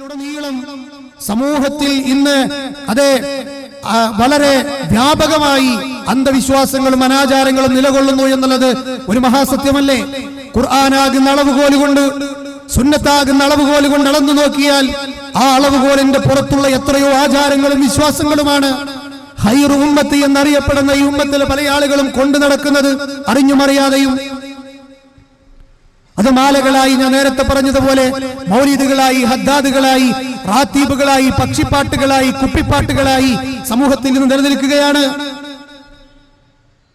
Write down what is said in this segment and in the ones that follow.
ലോകത്തിലുടനീളം സമൂഹത്തിൽ ഇന്ന് അതെ വളരെ വ്യാപകമായി അന്ധവിശ്വാസങ്ങളും അനാചാരങ്ങളും നിലകൊള്ളുന്നു എന്നുള്ളത് ഒരു മഹാസത്യമല്ലേ? ഖുർആനാകുന്ന അളവുകോലുകൊണ്ട്, സുന്നത്താകുന്ന അളവുകോലുകൊണ്ട് അളന്നു നോക്കിയാൽ ആ അളവുകോലിന്റെ പുറത്തുള്ള എത്രയോ ആചാരങ്ങളും വിശ്വാസങ്ങളുമാണ് ഖൈറു ഉമ്മത്തി എന്നറിയപ്പെടുന്ന ഈ ഉമ്മത്തിലെ പല ആളുകളും കൊണ്ടു നടക്കുന്നത്, അറിഞ്ഞുമറിയാതെയും. അത് മാലകളായി, ഞാൻ നേരത്തെ പറഞ്ഞതുപോലെ മൗലിദുകളായി, ഹദ്ദാദുകളായി, റാത്തീബുകളായി, പക്ഷിപ്പാട്ടുകളായി, കുപ്പിപ്പാട്ടുകളായി സമൂഹത്തിൽ നിന്ന് നിലനിൽക്കുകയാണ്.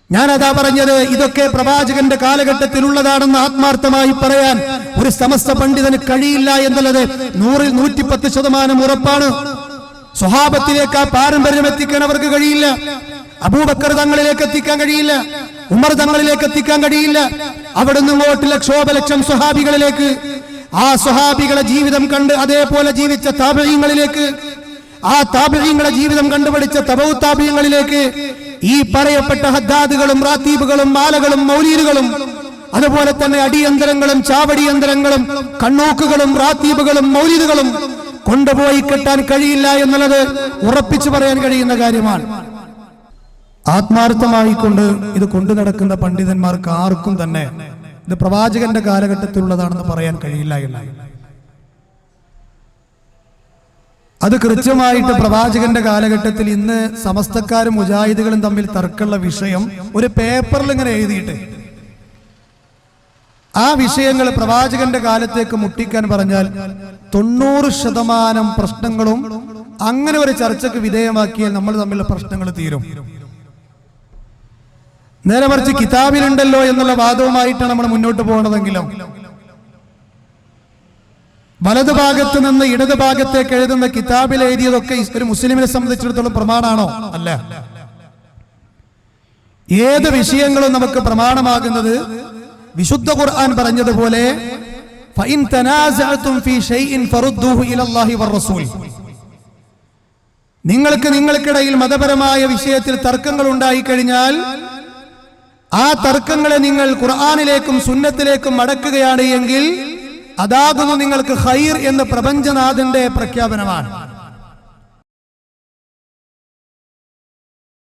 ഞാനതാ പറഞ്ഞത്, ഇതൊക്കെ പ്രവാചകന്റെ കാലഘട്ടത്തിലുള്ളതാണെന്ന് ആത്മാർത്ഥമായി പറയാൻ ഒരു സമസ്ത പണ്ഡിതന് കഴിയില്ല എന്നുള്ളത് 100-ൽ 110% ഉറപ്പാണ്. സ്വഹാബത്തിലേക്ക് ആ പാരമ്പര്യം എത്തിക്കാൻ അവർക്ക് കഴിയില്ല. അബൂബക്കർ തങ്ങളിലേക്ക് എത്തിക്കാൻ കഴിയില്ല, ഉമർ തങ്ങളിലേക്ക് എത്തിക്കാൻ കഴിയില്ല. അവിടെ നിന്നോട്ട് ലക്ഷോപലക്ഷം സ്വഹാബികളിലേക്ക്, ആ സ്വഹാബികളെ ജീവിതം കണ്ട് അതേപോലെ ജീവിച്ച താബിഈങ്ങളിലേക്ക്, ആ താബിഈങ്ങളെ ജീവിതം കണ്ടുപിടിച്ച തബഉ താബിഈങ്ങളിലേക്ക് ഈ പറയപ്പെട്ട ഹദ്ദാദുകളും റാത്തീബുകളും മാലകളും മൗലീദുകളും അതുപോലെ തന്നെ അടിയന്തരങ്ങളും ചാവടിയന്തരങ്ങളും കണ്ണോക്കുകളും റാത്തീബുകളും മൗലീദുകളും കൊണ്ടുപോയി കെട്ടാൻ കഴിയില്ല എന്നുള്ളത് ഉറപ്പിച്ചു പറയാൻ കഴിയുന്ന കാര്യമാണ്. ആത്മാർത്ഥമായിക്കൊണ്ട് ഇത് കൊണ്ടു നടക്കുന്ന പണ്ഡിതന്മാർക്ക് ആർക്കും തന്നെ ഇത് പ്രവാചകന്റെ കാലഘട്ടത്തിലുള്ളതാണെന്ന് പറയാൻ കഴിയില്ല എന്നാണ്. അത് കൃത്യമായിട്ട് പ്രവാചകന്റെ കാലഘട്ടത്തിൽ ഇന്ന് സമസ്തക്കാരും മുജാഹിദുകളും തമ്മിൽ തർക്കമുള്ള വിഷയം ഒരു പേപ്പറിൽ ഇങ്ങനെ എഴുതിയിട്ട് ആ വിഷയങ്ങൾ പ്രവാചകന്റെ കാലത്തേക്ക് മുട്ടിക്കാൻ പറഞ്ഞാൽ 90% പ്രശ്നങ്ങളും അങ്ങനെ ഒരു ചർച്ചയ്ക്ക് വിധേയമാക്കിയാൽ നമ്മൾ തമ്മിലുള്ള പ്രശ്നങ്ങൾ തീരും. നേരെ മറിച്ച് കിതാബിലുണ്ടല്ലോ എന്നുള്ള വാദവുമായിട്ടാണ് നമ്മൾ മുന്നോട്ട് പോകുന്നതെങ്കിലും വലതു ഭാഗത്ത് നിന്ന് ഇടത് ഭാഗത്തേക്ക് എഴുതുന്ന കിതാബിൽ എഴുതിയതൊക്കെ ഒരു മുസ്ലിമിനെ സംബന്ധിച്ചിടത്തോളം പ്രമാണമാണോ? അല്ല. ഏത് വിഷയങ്ങളും നമുക്ക് പ്രമാണമാകുന്നത് വിശുദ്ധ ഖുർആൻ പറഞ്ഞതുപോലെ ഫഇൻ തനാസഅതും ഫീ ഷൈഇൻ ഫറുദ്ദൂഹു ഇലല്ലാഹി വറസൂൽ. നിങ്ങൾക്കിടയിൽ മതപരമായ വിഷയത്തിൽ തർക്കങ്ങൾ ഉണ്ടായി കഴിഞ്ഞാൽ ആ തർക്കങ്ങളെ നിങ്ങൾ ഖുർആനിലേക്കും സുന്നത്തിലേക്കും മടക്കുകയാണ് എങ്കിൽ അതാകുന്നു നിങ്ങൾക്ക് ഖൈർ എന്ന പ്രപഞ്ചനാഥന്റെ പ്രഖ്യാപനമാണ്.